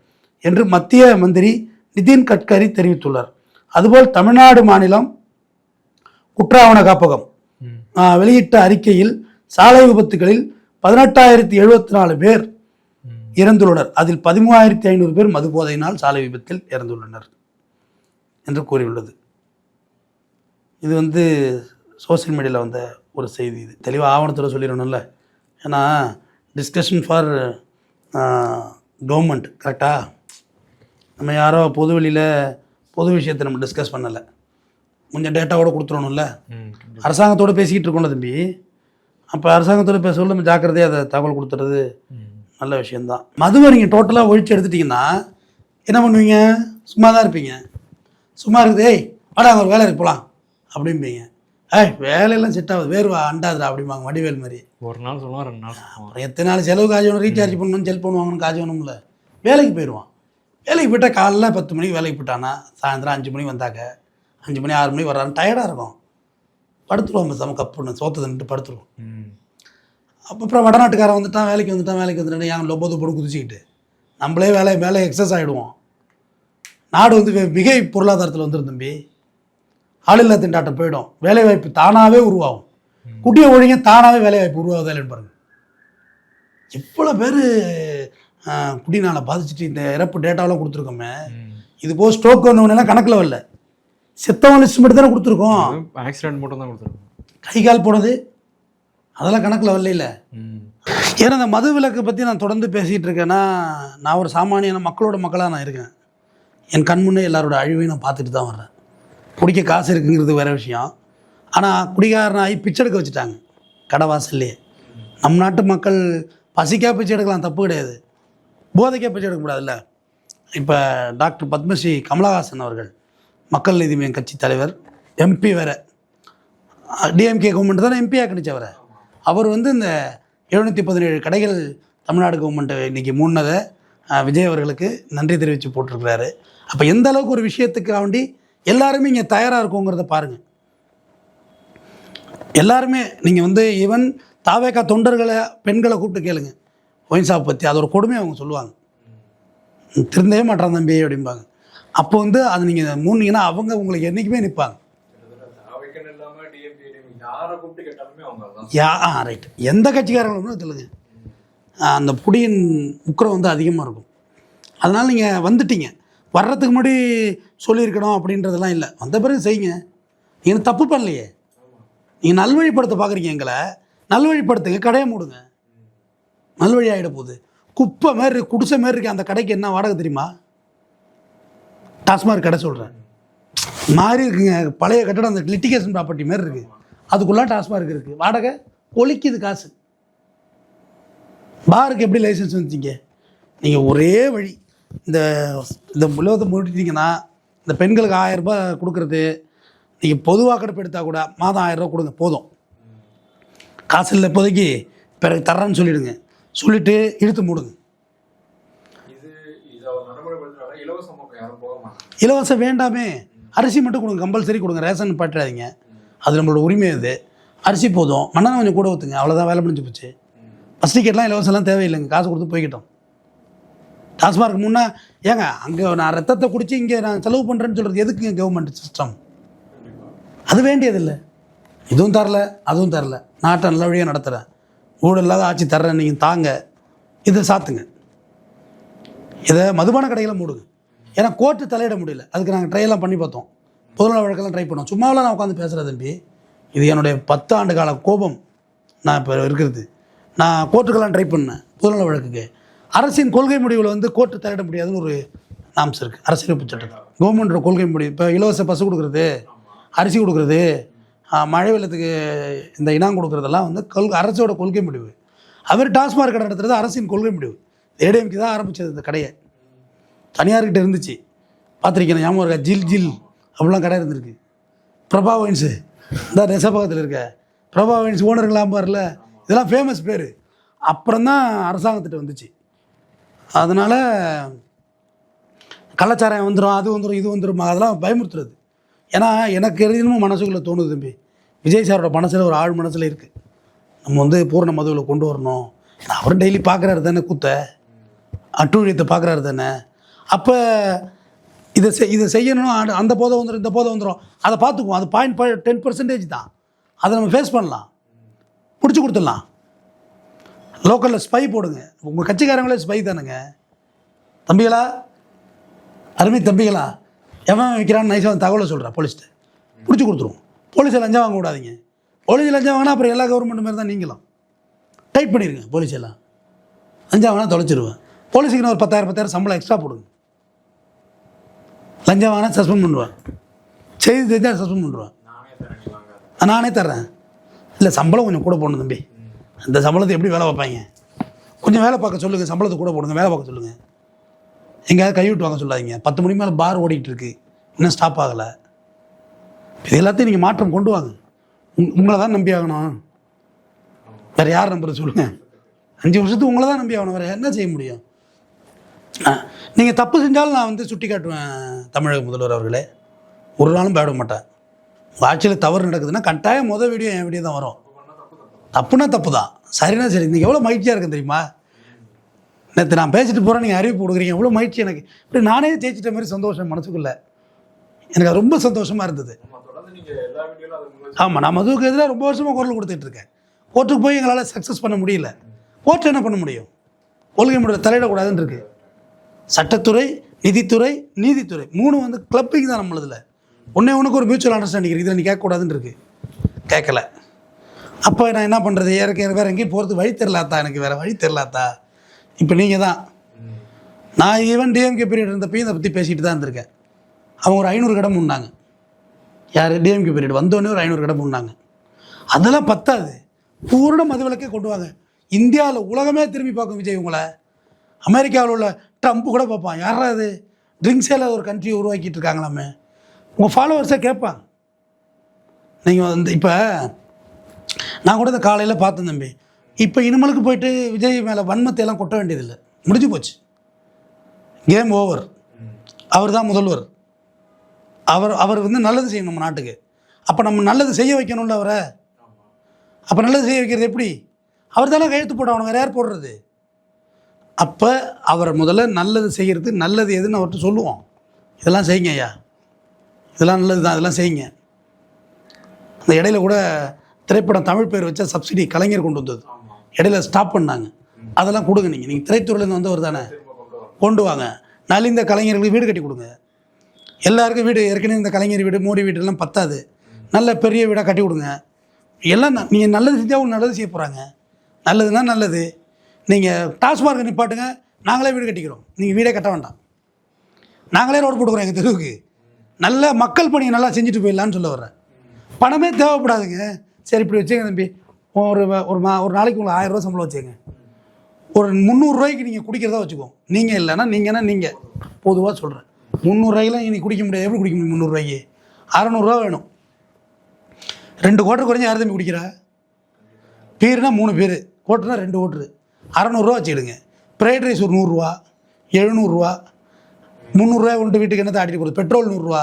என்று மத்திய மந்திரி நிதின் கட்கரி தெரிவித்துள்ளார். அதுபோல் தமிழ்நாடு மாநிலம் குற்றாவண காப்பகம் வெளியிட்ட அறிக்கையில் சாலை விபத்துகளில் 18,074 பேர் இறந்துள்ளனர். அதில் 13,500 பேர் மது போதையினால் சாலை விபத்தில் இறந்துள்ளனர் என்று கூறியுள்ளது. இது வந்து சோசியல் மீடியாவில் வந்த ஒரு செய்தி. இது தெளிவாக ஆவணத்தில் சொல்லிடணும்ல. ஏன்னா டிஸ்கஷன் ஃபார் கவர்மெண்ட் கரெக்டாக. நம்ம யாரோ பொதுவெளியில் பொது விஷயத்தை நம்ம டிஸ்கஸ் பண்ணலை, கொஞ்சம் டேட்டாவோட கொடுத்துடணும்ல. அரசாங்கத்தோடு பேசிக்கிட்டு இருக்கோம்ல தம்பி. அப்போ அரசாங்கத்தோடு பேசல நம்ம ஜாக்கிரதையாக அதை தகவல் கொடுத்துறது நல்ல விஷயந்தான். மதுவை நீங்கள் டோட்டலாக ஒழிச்சு எடுத்துட்டிங்கன்னா என்ன பண்ணுவீங்க? சும்மா தான் இருப்பீங்க. சும்மா இருக்குது, ஏய் வாடா ஒரு வேலை இருக்கு போகலாம் அப்படிம்பீங்க. வேலையெல்லாம் செட் ஆகுது, வேர்வா அண்டாதுடா அப்படிம்பாங்க வடிவேல் மாதிரி. ஒரு நாள் சொல்லுவான், 2 நாள் சொல்லுவான். எத்தனை நாள் செலவு காசு வேணும், ரீசார்ஜ் பண்ணணும், செல்ஃபோன் வாங்கணும், காசு வேணும்ல. வேலைக்கு போயிடுவான். வேலைக்கு போயிட்டால் காலைல 10 மணிக்கு வேலைக்கு போயிட்டானா சாயந்தரம் 5 மணி வந்தாக்க 5 மணி 6 மணி வர்றான்னு டயர்டாக இருக்கும், படுத்துருவோம். நம்ம கப்புன்னு சோத்து தின்ட்டு படுத்துருவோம். அப்புறம் வடநாட்டுக்காரன் வந்துட்டான், வேலைக்கு வந்துட்டான் ஏன் லொப்பது போட்டு குதிச்சுக்கிட்டு நம்மளே வேலை எக்ஸஸ் ஆகிடுவோம். நாடு வந்து மிக பொருளாதாரத்தில் வந்துடும் தம்பி. ஆளில்லா திண்டாட்டம் போயிடும், வேலைவாய்ப்பு தானாகவே உருவாகும். குட்டியை ஒழிங்க தானாகவே வேலைவாய்ப்பு உருவாகுதா இல்லைன்னு பாருங்கள். எவ்வளோ பேர் குடினால பாதிச்சுட்டு இந்த இறப்பு டேட்டாவெலாம் கொடுத்துருக்கோமே. இது போல் ஸ்ட்ரோக் வந்தவனெல்லாம் கணக்கில் வரல, செத்தவன் லிஸ்ட் மட்டும் தானே கொடுத்துருக்கோம். ஆக்சிடென்ட் மட்டும் தான் கொடுத்துருக்கோம். கை கால் போனது அதெல்லாம் கணக்கில் வரல. இல்லை ஏன்னா இந்த மது விலக்கை பற்றி நான் தொடர்ந்து பேசிகிட்டு இருக்கேன்னா, நான் ஒரு சாமானியான மக்களோட மக்களாக நான் இருக்கேன். என் கண் முன்னே எல்லாரோட அழிவையும் நான் பார்த்துட்டு தான் வர்றேன். குடிக்க காசு இருக்குங்கிறது வேறு விஷயம். ஆனால் குடிகாரனாகி பிச்சை எடுக்க வச்சுட்டாங்க கடை வாசல்லையே. நம் நாட்டு மக்கள் பசிக்கா பிச்சை எடுக்கலாம், தப்பு கிடையாது. போதைக்கே பிச்சை எடுக்கக்கூடாதுல்ல. இப்போ டாக்டர் பத்மஸ்ரீ கமலஹாசன் அவர்கள் மக்கள் நீதி மய்யம் கட்சி தலைவர், எம்பி வேறு, டிஎம்கே கவர்மெண்ட் தானே எம்பியாக கிடைச்சவரை. அவர் வந்து இந்த 717 கடைகள் தமிழ்நாடு கவர்மெண்ட்டை இன்றைக்கி மூடினதை விஜய் அவர்களுக்கு நன்றி தெரிவித்து போட்டிருக்கிறாரு. அப்போ எந்த அளவுக்கு ஒரு விஷயத்துக்கு வேண்டி எல்லாருமே இங்கே தயாராக இருக்குங்கிறத பாருங்கள். எல்லாருமே நீங்கள் வந்து ஈவன் தாவேக்கா தொண்டர்களை பெண்களை கூப்பிட்டு கேளுங்க ஒயின் ஷாப் பற்றி, அது ஒரு கொடுமையை அவங்க சொல்லுவாங்க. திருந்தவே மாட்டான் தம்பி அப்படிம்பாங்க. அப்போ வந்து அது நீங்கள் மூணுனீங்கன்னா அவங்க உங்களுக்கு என்றைக்குமே நிற்பாங்க. யாரை கூப்பிட்டு கேட்டாலுமே அவங்க தான். ரைட், எந்த கட்சிக்காரங்களும் சொல்லுங்க, அந்த புடியின் உக்கிரம் வந்து அதிகமாக இருக்கும். அதனால் நீங்கள் வந்துட்டீங்க, வர்றதுக்கு முன்னாடி சொல்லியிருக்கணும் அப்படின்றதெல்லாம் இல்லை, வந்த பிறகு செய்யுங்க. நீங்கள் தப்பு பண்ணலையே, நீங்கள் நல்வழிப்படுத்த பார்க்குறீங்க, எங்களை நல்வழிப்படுத்துங்க, கடையை மூடுங்க, நல்வழி ஆகிட போகுது. குப்பை மாரி குடிசை மாரி இருக்கு அந்த கடைக்கு என்ன வாடகை தெரியுமா? டாஸ்மாக் கடை சொல்கிறேன் மாறி இருக்குங்க, பழைய கட்டடம் அந்த லிட்டிகேஷன் ப்ராப்பர்ட்டி மாரி இருக்குது, அதுக்குள்ளே டாஸ்மாக் இருக்குது, வாடகை ஒலிக்குது காசு. பாருக்கு எப்படி லைசன்ஸ் வந்துச்சிங்க? நீங்கள் ஒரே வழி, இந்த உலகத்தை முடிட்டீங்கன்னா இந்த பெண்களுக்கு 1000 ரூபாய் கொடுக்குறது, நீங்கள் பொது வாக்கெடுப்பு எடுத்தால் கூட மாதம் 1000 ரூபா கொடுங்க போதும், காசு இல்லை இப்போதைக்கு, பிறகு தர்றேன்னு சொல்லிவிடுங்க, சொல்லிவிட்டு இழுத்து மூடுங்க. இலவசம் வேண்டாமே, அரிசி மட்டும் கொடுங்க, கம்பல்சரி கொடுங்க, ரேஷன் பற்றாதீங்க, அது நம்மளோட உரிமை. அது அரிசி போதும், மண்ணெண்ணெய் கொஞ்சம் கூட ஊற்றுங்க, அவ்வளோதான், வேலை முடிஞ்சு போச்சு. பஸ் டிக்கெட்லாம் இலவசம்லாம் தேவையில்லைங்க, காசு கொடுத்து போய்கிட்டோம். டாஸ்மார்க் முன்னே ஏங்க அங்கே நான் ரத்தத்தை குடித்து இங்கே நான் செலவு பண்ணுறேன்னு சொல்கிறது எதுக்குங்க? கவர்மெண்ட் சிஸ்டம் அது வேண்டியதில்லை. இதுவும் தரல அதுவும் தரல, நாட்டை நல்ல வழியாக நடத்துகிறேன், ஊழல் இல்லாத ஆட்சி தர்றேன், நீங்கள் தாங்க, இதை சாத்துங்க, இதை மதுபான கடைகளை மூடுங்க. ஏன்னா கோர்ட்டு தலையிட முடியல, அதுக்கு நாங்கள் ட்ரையெல்லாம் பண்ணி பார்த்தோம், பொதுநல வழக்கெல்லாம் ட்ரை பண்ணோம். சும்மாவெல்லாம் நான் உட்காந்து பேசுகிறேன் தம்பி, இது என்னுடைய 10 ஆண்டு கால கோபம். நான் இப்போ இருக்கிறது, நான் கோர்ட்டுக்கெல்லாம் ட்ரை பண்ணேன் பொதுநல வழக்குக்கு. அரசின் கொள்கை முடிவில் வந்து கோர்ட்டு தலையிட முடியாதுன்னு ஒரு நாம்ஸ் இருக்குது அரசியலமைப்பு சட்டத்தில். கவர்மெண்ட்டோட கொள்கை முடிவு, இப்போ இலவச பஸ் கொடுக்குறது, அரிசி கொடுக்குறது, மழை வெள்ளத்துக்கு இந்த இனம் கொடுக்குறதெல்லாம் வந்து அரசோட கொள்கை முடிவு. அவர் டாஸ்மாக் கடை நடத்துறது அரசின் கொள்கை முடிவு. ஏடிஎம்கே தான் ஆரம்பித்தது இந்த கடையை, தனியார்கிட்ட இருந்துச்சு, பார்த்துருக்கேன், ஞாபகம் இருக்கா? ஜில் ஜில் அப்படிலாம் கடை இருந்திருக்கு. பிரபா வைன்ஸு இந்த நெசப்பகத்தில் இருக்க பிரபா வைன்ஸ் ஓனருங்களாம் பாருல, இதெல்லாம் ஃபேமஸ் பேர். அப்புறம் தான் அரசாங்கத்திட்ட வந்துச்சு. அதனால் கள்ளச்சாராயம் வந்துடும், அது வந்துடும், இது வந்துடும், அதெல்லாம் பயமுறுத்துறது. ஏன்னா எனக்கு எதுவும் மனசுக்குள்ளே தோணுது தம்பி, விஜய் சாரோட மனசில் ஒரு ஆழ் மனசில் இருக்குது, நம்ம வந்து பூர்ண மதுவில் கொண்டு வரணும். அவரும் டெய்லி பார்க்குறாரு தானே கூத்த, அட்டூழியத்தை பார்க்குறாரு தானே. அப்போ இதை செய்யணும், அந்த போதை வந்துடும், இந்த போதை வந்துடும், அதை பார்த்துக்குவோம். அது 10% தான், அதை நம்ம ஃபேஸ் பண்ணலாம், பிடிச்சி கொடுத்துடலாம். லோக்கலில் ஸ்பை போடுங்க, உங்கள் கட்சிக்காரங்களே ஸ்பை தானுங்க தம்பிகளா, அருமை தம்பிகளா. எவன் வைக்கிறான்னு நைஸாக தகவலை சொல்கிறேன், போலீஸ்கிட்ட பிடிச்சி கொடுத்துருவோம். போலீஸை லஞ்சம் வாங்க விடாதீங்க, போலீஸ் லஞ்சம் வாங்கினா அப்புறம் எல்லா கவர்மெண்ட் மாதிரி தான் நீங்களும் டைட் பண்ணிடுங்க. போலீஸ் எல்லாம் லஞ்சம் வாங்கினா தொலைச்சிருவேன். போலீஸுக்கு நான் ஒரு 10,000 சம்பளம் எக்ஸ்ட்ரா போடுங்க. லஞ்சம் வாங்கினா சஸ்பெண்ட் பண்ணுவேன், செய்தி தெரிஞ்சால் சஸ்பெண்ட் பண்ணுவேன். நானே தர்றேன், இல்லை சம்பளம் கொஞ்சம் கூட போடணும் தம்பி, அந்த சம்பளத்தை எப்படி வேலை வைப்பாங்க, கொஞ்சம் வேலை பார்க்க சொல்லுங்கள், சம்பளத்தை கூட போடுங்க, வேலை பார்க்க சொல்லுங்கள். எங்கேயாவது கைவிட்டு வாங்க சொல்லாதீங்க. 10 மணி மேலே பார் ஓடிக்கிட்டு இருக்கு, இன்னும் ஸ்டாப் ஆகலை. இது எல்லாத்தையும் நீங்கள் மாற்றம் கொண்டு வாங்க. உங்களை தான் நம்பி ஆகணும், வேறு யார் நம்புறது சொல்லுங்கள்? 5 வருஷத்துக்கு உங்களை தான் நம்பி ஆகணும், வேறு என்ன செய்ய முடியும்? நீங்கள் தப்பு செஞ்சாலும் நான் வந்து சுட்டி காட்டுவேன் தமிழக முதல்வர் அவர்களே, ஒரு நாளும் பேட மாட்டேன். உங்கள் ஆட்சியில் தவறு நடக்குதுன்னா கட்டாயம் வீடியோ என் வீடியோ தான் வரும். தப்புனா தப்பு தான், சரினா சரி. நீங்கள் எவ்வளோ மகிழ்ச்சியாக இருக்கும் தெரியுமா? நேற்று நான் பேசிட்டு போகிறேன், நீங்கள் அறிவிப்பு கொடுக்குறீங்க, எவ்வளோ மகிழ்ச்சி எனக்கு. இப்படி நானே ஜெயிச்சிட்ட மாதிரி சந்தோஷம் மனசுக்குள்ளே, எனக்கு அது ரொம்ப சந்தோஷமாக இருந்தது. ஆமாம், நான் மதுவுக்கு எதிராக ரொம்ப வருஷமாக குரல் கொடுத்துட்ருக்கேன். கோர்ட்டுக்கு போய் எங்களால் சக்ஸஸ் பண்ண முடியல. கோர்ட்டு என்ன பண்ண முடியும்? கொள்கை முடிவு தலையிடக்கூடாதுன்னு இருக்குது. சட்டத்துறை, நிதித்துறை, நீதித்துறை 3 வந்து கிளப்பிங் தான் நம்மளதில். ஒன்றுக்கு ஒரு மியூச்சுவல் அண்டர்ஸ்டாண்டிங் இருக்குது, இதில் நீ கேட்கக்கூடாதுன்னு இருக்குது. கேட்கல, அப்போ நான் என்ன பண்ணுறது? வேறு எங்கேயும் போகிறது வழி தெரிலாத்தா, எனக்கு வேறு வழி தெரிலாத்தா. இப்போ நீங்கள் தான், நான் ஈவன் டிஎம்கே பீரியட் இருந்தப்பையும் இதை பற்றி பேசிகிட்டு தான் இருந்திருக்கேன். அவங்க ஒரு 500 கடை முன்னாங்க. யார்? டிஎம்கே பீரியட் வந்தோடனே ஒரு 500 கடை முன்னாங்க. அதெல்லாம் பத்தாது, பூர்ண மதுவிலக்கே கொண்டு வாங்க. இந்தியாவில் உலகமே திரும்பி பார்க்கும் விஜய் உங்களை. அமெரிக்காவில் உள்ள ட்ரம்ப் கூட பார்ப்பான், யாரா அது ட்ரிங்க்ஸே இல்லாத ஒரு கண்ட்ரியை உருவாக்கிட்டு இருக்காங்களாமே. உங்கள் ஃபாலோவர்ஸே கேட்பாங்க. நீங்கள் வந்து இப்போ நான் கூட இந்த காலையில் பார்த்தேன் தம்பி, இப்போ இனிமலுக்கு போயிட்டு விஜய் மேலே வன்மத்தை எல்லாம் கொட்ட வேண்டியதில்லை, முடிஞ்சு போச்சு, கேம் ஓவர். அவர் தான் முதல்வர், அவர் வந்து நல்லது செய்யணும் நம்ம நாட்டுக்கு. அப்போ நம்ம நல்லது செய்ய வைக்கணும்ல அவரை. அப்போ நல்லது செய்ய வைக்கிறது எப்படி? அவர் தானே கையெழுத்து போடணும், வேறு யார் போடுறது? அப்போ அவரை முதல்ல நல்லது செய்கிறது, நல்லது எதுன்னு அவர்கிட்ட சொல்லுவோம். இதெல்லாம் செய்யுங்க ஐயா, இதெல்லாம் நல்லது தான், இதெல்லாம் செய்யுங்க. அந்த இடையில கூட திரைப்படம் தமிழ் பேர் வச்ச சப்சிடி கலைஞர் கொண்டு வந்தது, இடையில ஸ்டாப் பண்ணாங்க. அதெல்லாம் கொடுங்க. நீங்கள் திரைத்துறையிலேருந்து வந்தவர் தானே, கொண்டு வாங்க. நலிந்த கலைஞர்களுக்கு வீடு கட்டி கொடுங்க. எல்லாருக்கும் வீடு, ஏற்கனவே இந்த கலைஞர் வீடு மோடி வீடெல்லாம் பத்தாது, நல்ல பெரிய வீடாக கட்டி கொடுங்க. எல்லாம் நீங்கள் நல்லது செஞ்சால் உங்களுக்கு நல்லது செய்ய போகிறாங்க. நல்லதுன்னா நல்லது. நீங்கள் டாஸ்மார்க்கை நிப்பாட்டுங்க, நாங்களே வீடு கட்டிக்கிறோம், நீங்கள் வீடே கட்ட வேண்டாம், நாங்களே ரோடு போட்டுக்கிறோம் எங்கள் தெருவுக்கு. நல்ல மக்கள் பணியை நல்லா செஞ்சுட்டு போயிடலான்னு சொல்ல வர்றேன். பணமே தேவைப்படாதுங்க. சரி இப்படி வச்சுங்க தம்பி, ஒரு நாளைக்கு உங்களுக்கு 1000 ரூபா சம்பளம் வச்சுங்க, ஒரு 300 ரூபாய்க்கு நீங்கள் குடிக்கிறதா வச்சுக்கோங்க. நீங்கள் இல்லைன்னா நீங்கள் பொதுவாக சொல்கிறேன், 300 ரூபாய்க்கெலாம் நீங்கள் குடிக்க முடியாது. எப்படி குடிக்க முடியும் 300 ரூபாய்க்கு? 600 ரூபா வேணும். 2 குவார்ட்டர் குறைஞ்சி யார் தம்பி குடிக்கிறா? பீருனா 3 பேர், கோட்டர்னா 2 ஓட்டரு, 600 ரூபா வச்சுக்கிடுங்க. ஃப்ரைட் ரைஸ் ஒரு 100 ரூபா, 700 ரூபா, 300 ரூபாய் கொண்டு வீட்டுக்கு என்ன ஆட்டிட்டு போகுது? பெட்ரோல் 100 ரூபா,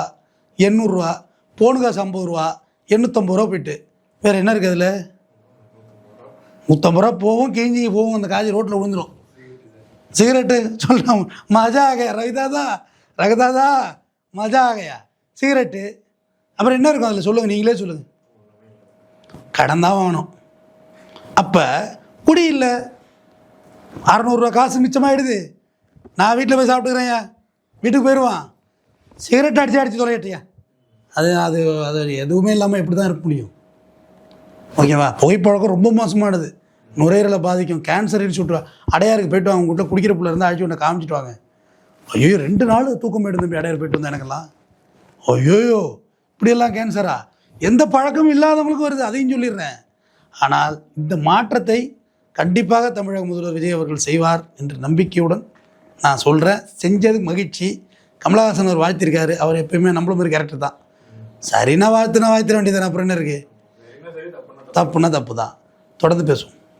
800 ரூபா, போனு காசு 50 ரூபா, 850 ரூபா போயிட்டு வேறு என்ன இருக்குது அதில்? 150 ரூபா போகும், கிழிஞ்சி போகும், அந்த காய்ச்சி ரோட்டில் விழுந்துடும். சிகரெட்டு சொல்லலாம், மஜா ஆகையா ரகதாதா மஜா ஆகையா சிகரெட்டு. அப்புறம் என்ன இருக்கும் அதில் சொல்லுங்கள், நீங்களே சொல்லுங்கள். கடன் தான் வாங்கணும். அப்போ குடி இல்லை, 600 ரூபா காசு மிச்சமாகிடுது. நான் வீட்டில் போய் சாப்பிட்டுக்கிறேன்யா, வீட்டுக்கு போயிடுவான், சிகரெட் அடித்து தொலையட்டியா. அது அது அது எதுவுமே இல்லாமல் எப்படி தான் இருக்க முடியும்? ஓகேவா? புகைப்பழக்கம் ரொம்ப மோசமானது, நுரையீரலை பாதிக்கும், கேன்சர் இன்ஸ்டியூட் அடையாருக்கு போய்ட்டு வாங்க, உங்கள்கிட்ட குடிக்கிற பிள்ளை இருந்தால் அழைச்சி ஒன்று காமிச்சிட்டு வாங்க. ஐயோ 2 நாள் தூக்கம் போய்ட்டு தம்பி அடையார் போய்ட்டு வந்தேன் எனக்கெல்லாம். ஐயோயோ இப்படியெல்லாம் கேன்சரா? எந்த பழக்கமும் இல்லாதவங்களுக்கு வருது, அதையும் சொல்லிடுறேன். ஆனால் இந்த மாற்றத்தை கண்டிப்பாக தமிழக முதல்வர் விஜய் அவர்கள் செய்வார் என்ற நம்பிக்கையுடன் நான் சொல்கிறேன். செஞ்சது மகிழ்ச்சி. கமலஹாசன் அவர் வாழ்த்திருக்காரு, அவர் எப்பயுமே நம்மள மாதிரி கேரக்டர் தான். சரின்னா வாழ்த்துற வேண்டியதானே, அப்புறம் என்ன இருக்குது? தப்புன்னா தப்பு தான். தொடர்ந்து பேசுவோம்.